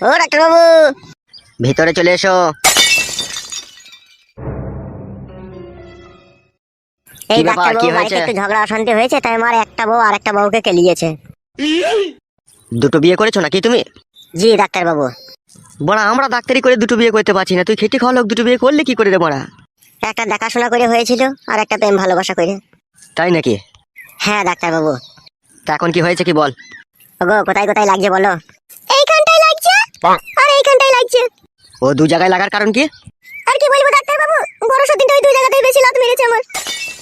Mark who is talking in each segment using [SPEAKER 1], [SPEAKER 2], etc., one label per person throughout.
[SPEAKER 1] ও doctor বাবু, ভিতরে চলে এসো। এই ডাক্তার বাবু, বাড়িতে একটু ঝগড়া অশান্তি হয়েছে, তাই আমার একটা বউ আর একটা বউকে কেলিয়েছে। দুটো বিয়ে করেছো নাকি তুমি? জি ডাক্তার বাবু। বড়া, আমরা ডাক্তারি করে দুটো বিয়ে করতে পারছি না, তুই খেটে খাওয়া লোক দুটো বিয়ে করলে কি করে রে বড়া? একটা দেখাশোনা করে হয়েছিল আর একটা প্রেম ভালোবাসা করে। তাই নাকি? হ্যাঁ ডাক্তার বাবু। তা এখন কি হয়েছে কি বল? ওগো, কোথায় কোথায় লাগছে বলো? এইখানটাই লাগছে আর এইখানটাই লাগছে। ও দু জায়গায় লাগার কারণ কি? আর কি বলবো ডাক্তার বাবু, বড় সত্যিটা ওই দুই জায়গাতেই বেশি লাত মেরেছে আমার।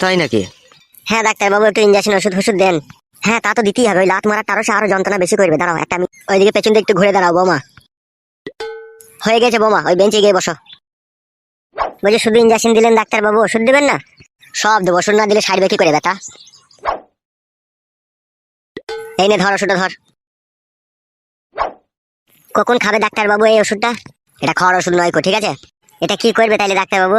[SPEAKER 1] তাই নাকি? হ্যাঁ ডাক্তার বাবু, একটু ইনজেকশন ওষুধ দেন। হ্যাঁ তা তো দিতেই হবে, ওই লাত মারার তারও সে আরো যন্ত্রণা বেশি করবে। দাঁড়াও একটা, আমি ওইদিকে পেছন দিকে একটু ঘুরে দাঁড়াও। বোমা হয়ে গেছে বোমা, ওই বেঞ্চে গিয়ে বসো। বলছি শুধু ইনজেকশন দিলেন ডাক্তার বাবু, ওষুধ দিবেন না? সব দেবো, ওষুধ না দিলে সারবে কি করে ব্যথা? এই নে ধর ওষুধটা ধর। কখন খাবে ডাক্তার বাবু এই ওষুধটা? এটা খাওয়ার ওষুধ নয় কো, ঠিক আছে? এটা কি করবে তাইলে ডাক্তার বাবু?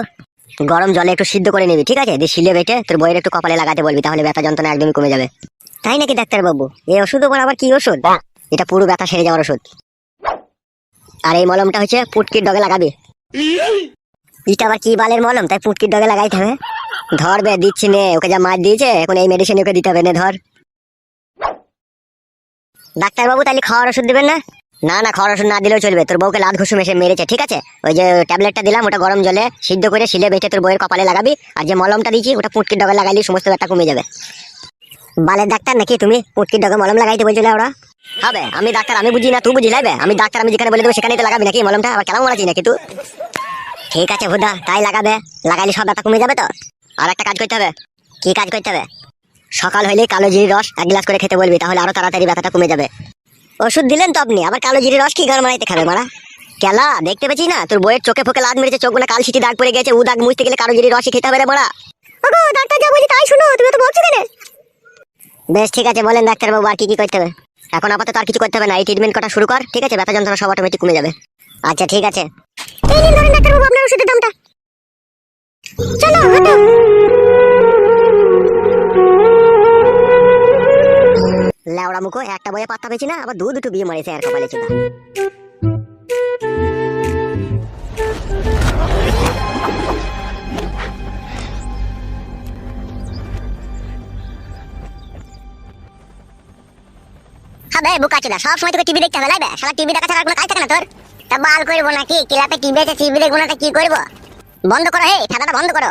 [SPEAKER 1] গরম জলে একটু সিদ্ধ করে নিবি, ঠিক আছে? দিয়ে শিলে বেটে তোর বইয়ের একটু কপালে লাগাতে বলবি, তাহলে ব্যথা যন্ত্রণা একদমই কমে যাবে। তাই নাকি ডাক্তার বাবু? এই ওষুধ আবার কি ওষুধ? এটা পুরো ব্যথা সেরে যাওয়ার ওষুধ। আর এই মলমটা হচ্ছে পুটকির ডগে লাগাবি। এটা আবার কি বালের মলম তাই পুটকির ডগে লাগাইতে হবে? ধরবে, দিচ্ছি নে, ওকে যা মার দিয়েছে এখন এই মেডিসিন ওকে দিতে হবে, নে ধর। ডাক্তার বাবু তাহলে খাওয়ার ওষুধ দিবেন না? না না, খাওয়ার ওষুধ না দিলেও চলবে, তোর বউকে লাত ঘুষুম এসে মেরেছে, ঠিক আছে? ওই যে ট্যাবলেটটা দিলাম ওটা গরম জলে সিদ্ধ করে শিলে বেটে তোর বউয়ের কপালে লাগাবি, আর যে মলমটা দিয়েছি ওটা পুটকির ডগে লাগাইলে সমস্ত ব্যথা কমে যাবে। বালের ডাক্তার নাকি তুমি? পুটকির ডগে মলম লাগাইতে বলছিলে ওরা? হবে, আমি ডাক্তার, আমি বুঝি না তুই বুঝি লাইবে? আমি ডাক্তার, আমি যেখানে বলে দেবো সেখানেই তো লাগাবি নাকি মলমটা? আবার কেমন মারাচ্ছি নাকি তুই? ঠিক আছে ভুদা, তাই লাগাবে, লাগাইলে সব ব্যথা কমে যাবে তো। আর একটা কাজ করতে হবে। কি কাজ করতে হবে? সকাল হইলে কালো জিরির রস 1 গ্লাস করে খেতে বলবি, তাহলে আরো তাড়াতাড়ি ব্যথাটা কমে যাবে। ওষুধ দিলেন তো আপনি, আবার কালো জিরির রস কি গান মারাইতে খাবে মারা? কেলা দেখতে পেয়েছি না তোর বইয়ের চোখে ফোকে লাদ মেরেছে, চোখগুলো কাল সিটি দাগ পড়ে গেছে, ও দাগ মুছতে গেলে কালো জিরির রসই খেতে হবে রে মারা। ওগো ডাক্তার যা বলি তাই শুনো, তুমি তো বলছো কেন? বেশ ঠিক আছে, বলেন ডাক্তার বাবু আর কি কি করতে হবে? এখন আপাতত আর কিছু করতে হবে না, এই ট্রিটমেন্ট করা শুরু কর, ঠিক আছে? ব্যথা যন্ত্রণা সব অটোমেটিক কমে যাবে। আচ্ছা ঠিক আছে, এই নিন ধরেন ডাক্তার বাবু আপনার ওষুধের দামটা। চলো হাঁটো। লেওড়া মুখো, একটা বইয়ে পাত্তা পেয়েছি না, আবার দুটো বিয়ে মারিয়েছে আর কপালে চুদা। হবে বুকা চুদা, সব সময় তোকে টিভি দেখতে হবে লাইবে? শালা টিভি দেখা ছাড়া আর কোনো কাজ থাকে না তোর? তা বাল করবো নাকি? ক্লাবে টিভি আছে, টিভি দেখবো না কি করবো? বন্ধ করো, হে ঠাডাটা বন্ধ করো।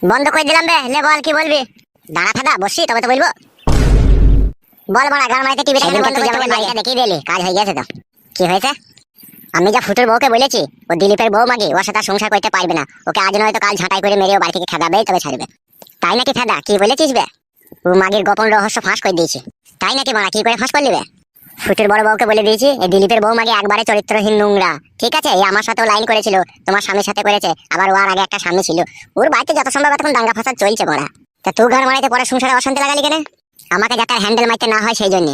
[SPEAKER 1] বন্ধ করে দিলাম বে, লে বল কি বলবি? দাঁড়া ঠাডা, বসি তবে তো বলবো। বল বড়া, গান মাইতে টিভি দেখা বন্ধ করতে বললি, দেখিয়ে দিলি কাজ হয়ে গেছে তো। কি হয়েছে? আমি যা ফুটুর বউকে বলেছি, ও দিলীপের বউ মাগি, ওর সাথে সংসার করতে পারবে না, ওকে আজ নয়তো কাল ঝাঁটাই করে মেরে ও বাড়ি থেকে খেদাবে তবে ছাড়বে। তাই নাকি ফেদা? কি বলেছিস বে? ও মাগির গোপন রহস্য ফাঁস করে দিয়েছি। তাই নাকি মারা? কি করে ফাঁস করলি বে? ফুটের বড় বউকে বলে দিয়েছি এই দিলীপের বউ মাগে একবারে চরিত্রহীন নোংরা, ঠিক আছে? এই আমার সাথেও লাইন করেছিল, তোমার স্বামীর সাথে করেছে, আবার ওর আগে একটা স্বামী ছিল। ওর বাড়িতে যত সম্ভব এখন দাঙ্গা ফাসাদ চলছে বড়া। তা তুই ঘর মারাইতে পরে সংসারে অশান্তি লাগালি কেন? আমাকে যাতে হ্যান্ডেল মারতে না হয় সেই জন্য।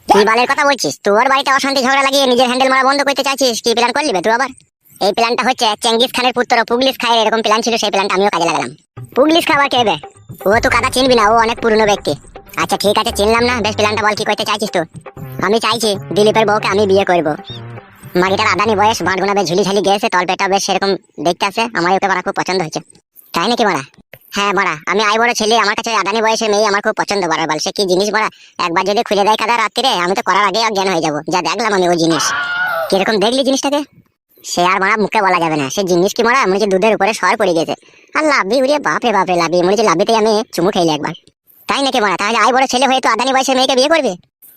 [SPEAKER 1] কি বালের কথা বলছিস? তোর বাড়িতে অশান্তি ঝগড়া লাগিয়ে নিজের হ্যান্ডেল মারা বন্ধ করতে চাইছিস? কি প্ল্যান করলি বে তুই আবার? এই প্ল্যানটা হচ্ছে চেঙ্গিস খানের পুত্র পুগলিশ খায়ের এরকম প্ল্যান ছিল, সেই প্ল্যানটা আমিও কাজে লাগালাম। পুগলিশ খাবার কে বে? ও তো কাদা চিনবি না, ও অনেক পুরনো ব্যক্তি। আচ্ছা ঠিক আছে, চিনলাম না, বেশ প্ল্যানটা বল কি করতে চাইছিস তুই? আমি চাইছি দিলীপের বউকে আমি বিয়ে করব। মাগিটার আদানি বয়স, বাঁটগুনা বেশ ঝুলি ঝালি গেছে, তলপেটা বেশ সেরকম দেখতে আছে, আমার ওকে মারা খুব পছন্দ হয়েছে। তাই নাকি মারা? হ্যাঁ মারা, আমি আই বড় ছেলে, আমার কাছে আদানি বয়সের মেয়ে আমার খুব পছন্দ। বাড়ার বল, সে কি জিনিস মারা, একবার যদি খুলে দেয় কাদা রাত্রিরে, আমি তো করার আগে অজ্ঞান হয়ে যাবো। যা দেখলাম আমি ওই জিনিস, কিরকম দেখলি জিনিসটাকে? সে আর মারা মুখে বলা যাবে না, সে জিনিস কি মারা, মনে হচ্ছে দুধের উপরে সর পড়ে গেছে। আর লাভি উড়িয়ে বাপরে বাপরে লাভি, মনে হচ্ছে লাভিতেই আমি চুমু খাইলে একবার। তাই নাকি মারা? তাহলে আই বড় ছেলে হয়ে তো আদানি বয়সের মেয়েকে বিয়ে করবে?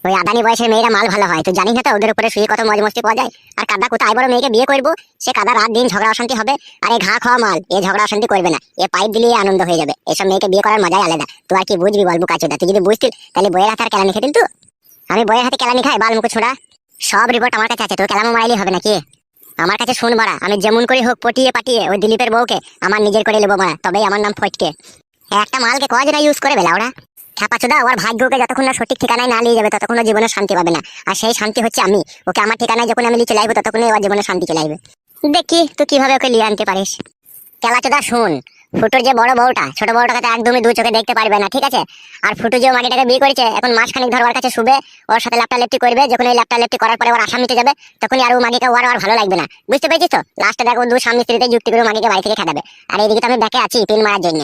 [SPEAKER 1] ওই আদানি বয়সের মেয়েরা মাল ভালো হয়, তুই জানিস না তো? ওদের উপরে শুয়ে কত মজ মস্তি পাওয়া যায়। আর কাদা কোথায় বড় মেয়েকে বিয়ে করবো, সে কাদা রাত দিন ঝগড়া অশান্তি হবে। আর এই ঘা খাওয়া মাল এ ঝগড়া অশান্তি করবে না, এ পাইপ দিলে আনন্দ হয়ে যাবে। এসব মেয়েকে বিয়ে করার মজাই আলাদা। তুই আর কি বুঝবি বলবো কাচুদা? তুই যদি বুঝতিস তাহলে বইয়ের হাতে আর কেলানি খেতেন তুই। আমি বইয়ের হাতে কেলানি খাই বাল মুখে ছোড়া? সব রিপোর্ট আমার কাছে আছে, তোর কেলামো মারাইলে হবে নাকি? আমার কাছে শুন মারা, আমি যেমন করে হোক পটিয়ে পাটিয়ে ওই দিলীপের বউকে আমার নিজের করে নেবো মারা, তবেই আমার নাম ফটকে। একটা মালকে কজনা ইউজ করে বেলা ওরা ছাপাচোদা। ওর ভাগ্যকে যতক্ষণ না সঠিক ঠিকানায় না নিয়ে যাবে ততক্ষণ জীবনে শান্তি পাবে না। আর সেই শান্তি হচ্ছে আমি, ওকে আমার ঠিকানায় যখন আমি নিয়ে চলে আসবো ততক্ষণই ওর জীবনে শান্তি চলে আসবে। দেখি তুই কিভাবে ওকে নিয়ে আনতে পারিস। কেলাচোদা শুন, ফুটোর যে বড় বউটা, ছোট বউটাকে তো একদমই দু চোখে দেখতে পারবে না, ঠিক আছে? আর ফুটু যে মাগিটাকে বিয়ে করেছে, এখন মাসখানিক ধর ওর কাছে শুবে, ওর সাথে ল্যাপটা লেপটি করবে। যখন ওই ল্যাপটা লেপটি করার পরে ওর আশা মিটে যাবে, তখনই আর ও মাগিকে ওর আর ভালো লাগবে না, বুঝতে পেরেছিস তো? লাস্টে দেখো দু স্বামী স্ত্রীতে যুক্তি করে মাগিকে বাড়ি থেকে খেদাবে। আর এইদিকে তো আমি ব্যাকে আছি পিন মারার জন্য।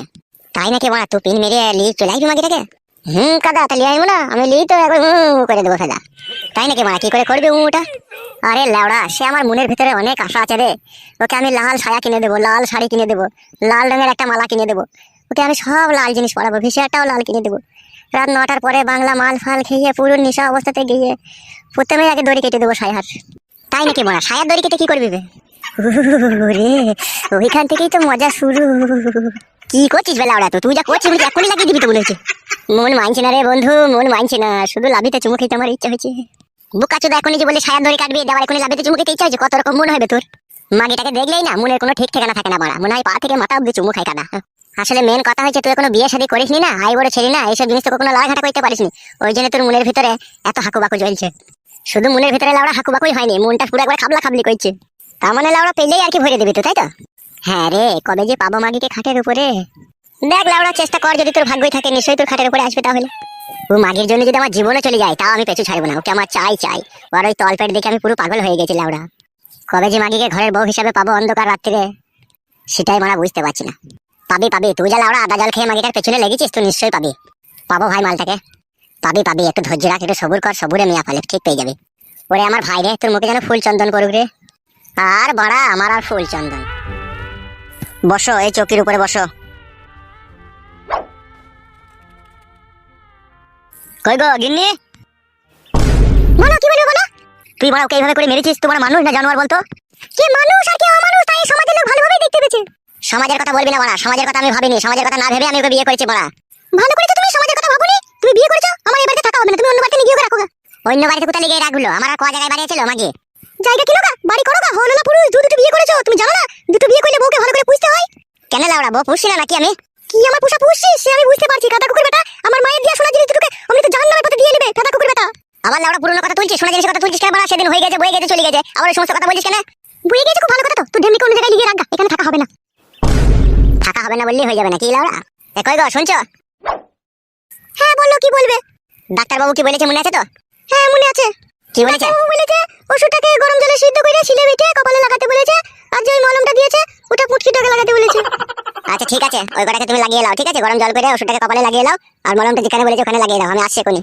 [SPEAKER 1] তাই নাকি বড়া, তুই পিন মেরে লিয়ে চলে আসবি মাগিটাকে? কাদা তা লিয়ে আইবো না, আমি লিই তো একবার করে দেবো ফেদা। তাই নাকি বড়া, কি করে করবে ওটা? আরে লেওড়া, সে আমার মনের ভিতরে অনেক আশা আছে রে। ওকে আমি লাল সায়া কিনে দেবো, লাল শাড়ি কিনে দেবো, লাল রঙের একটা মালা কিনে দেবো। ওকে আমি সব লাল জিনিস পরাবো, ভিসিয়ারটাও লাল কিনে দেবো। রাত 9টার পরে বাংলা মাল ফাল খেয়ে পুরো নেশা অবস্থাতে গিয়ে প্রথমে আগে দড়ি কেটে দেবো সায়ার। তাই নাকি বড়া, সায়ার দড়ি কেটে কি করবি বে? রে, ওইখান থেকেই তো মজা শুরু। কি করছিস বেলা ওরা? তো তুই যা করছিস এখনই লাগিয়ে দিবি তো মনে হচ্ছে। মন মানছে না রে বন্ধু, মন মানছে না। শুধু লাভিতে চুমু খেতে আমার ইচ্ছা হয়েছে। বুকা চোদা এখনই যে বলে সায়ার দড়ি কাটবি, দেওয়ার এখনই লাভিতে চুমু খেতে ইচ্ছা হয়েছে। কত রকম মন হবে তোর? মাগিটাকে দেখলেই না মনের কোনো ঠিক ঠিকানা থাকে না বাড়া, মনে হয় পা থেকে মাথা অব্দি চুমু খাই কাদা। আসলে মেন কথা হচ্ছে তুই কোনো বিয়ে শাদী করিসনি না, আই বড় ছেলে না, এইসব জিনিস তো কোনো লাড়াঘাটা করতে পারিসনি। ওই জন্য তোর মনের ভিতরে এত হাকুবাকু জ্বলছে। শুধু মনের ভিতরে লাউড়া হাকুবাকুই হয়নি, মনটা পুরো একবার খাবলা খাবলি করছে। তার মানে লাউড়া পেলেই আর কি ভরে দিবি তো, তাই তো? হ্যাঁ রে, কবে যে পাবো মাগিকে খাটের উপরে। দেখ লাউড়া, চেষ্টা কর, যদি তোর ভাগ্যই থাকে নিশ্চয়ই তোর খাটের উপরে আসবে। তাহলে ও মাগির জন্য যদি আমার জীবনে চলে যায়, তাও আমি পেছু ছাড়বো না। ওকে আমার চাই চাই। আর ওই তলপেট দেখে আমি পুরো পাগল হয়ে গেছি লাউড়া। কবে যে মাগিকে ঘরের বউ হিসাবে পাবো অন্ধকার রাত্রিরে, সেটাই মারা বুঝতে পারছি না। পাবি পাবি, তুই যা লাউড়া আদা জল খেয়ে মাগিটার পেছনে লেগেছিস, তুই নিশ্চয়ই পাবি। পাবো ভাই মালটাকে, পাবি পাবি। একটু ধৈর্য রাখ, একটু সবুর কর, সবুরে মিয়া ফেলে ঠিক পেয়ে যাবি। ওরে আমার ভাই রে, তোর মুখে যেন ফুল চন্দন করুক রে। আর বাড়া আমার আর ফুল চন্দন। বসো, এই চৌকির উপরে বসো। কই গো গিন্নি? বলো কি বলবো বলো? তুই বড় ওকে এইভাবে করে মেরেছিস, তোমার মানুষ না জানোয়ার বলতো? কি মানুষ আর কি অমানুষ, তাই সমাজের লোক ভালোভাবে দেখতে পেয়েছে। সমাজের কথা বলবি না বাড়া, সমাজের কথা আমি ভাবিনি। সমাজের কথা না ভেবে আমি ওকে বিয়ে করেছি বাড়া। ভালো করেছো তুমি, সমাজের কথা ভাবনি। তুমি বিয়ে করেছো, আমার এই বাড়িতে থাকা হবে না, তুমি অন্য বাড়িতে নিয়ে গিয়ে রাখো। অন্য বাড়িতে কোথায় লিখে রাখলো? আমার আর ক জায়গায় বাড়ি ছিল মাগি? জায়গা কিনো গা, বাড়ি করো গা, হলো না পুরুষ। দুটো বিয়ে করেছো, তুমি জানো না দুটো বিয়ে করলে বউকে ভালো করে পুষতে হয়। কেন লাউড়া, বউ পুষছি না নাকি আমি? কি আমার পোষা পুষছি সে আমি বুঝতে পারছি। কাদা কুকুর বেটা, আমার মায়ের দিয়া সোনা জিনিস দুটোকে আমি তো জাহান্নামের পথে দিয়ে নেবে। কাদা কুকুর বেটা, আমার লাউড়া পুরনো কথা তুলছিস, সোনা জিনিসের কথা তুলছিস কেন বাড়া? সেদিন হয়ে গেছে, বয়ে গেছে, চলে গেছে, আবার এই সমস্ত কথা বলছিস কেন? বয়ে গেছে খুব ভালো কথা তো, তুই ঢেমনিকে অন্য জায়গায় লিখে রাখা, এখানে থাকা হবে না। থাকা হবে না বললেই হয়ে যাবে নাকি লাউড়া? কই গো শুনছো? হ্যাঁ বললো, কি বলবে? ডাক্তার বাবু কি বলেছে মনে আছে তো? হ্যাঁ মনে আছে। কি বলেছে? বলেছে ওষুধটাকে গরম জলে সিদ্ধ করে ছিলে বেটে কপালে লাগাতে বলেছে, আর যে ওই মলমটা দিয়েছে ওটা পুটকিটাকে লাগাতে বলেছে। আচ্ছা ঠিক আছে, ওই কটাকে তুমি লাগিয়ে নাও, ঠিক আছে? গরম জল করে ওষুধটাকে কপালে লাগিয়ে নাও, আর মলমটা যেখানে বলেছে ওখানে লাগিয়ে দাও। আমি আসছি এখনই।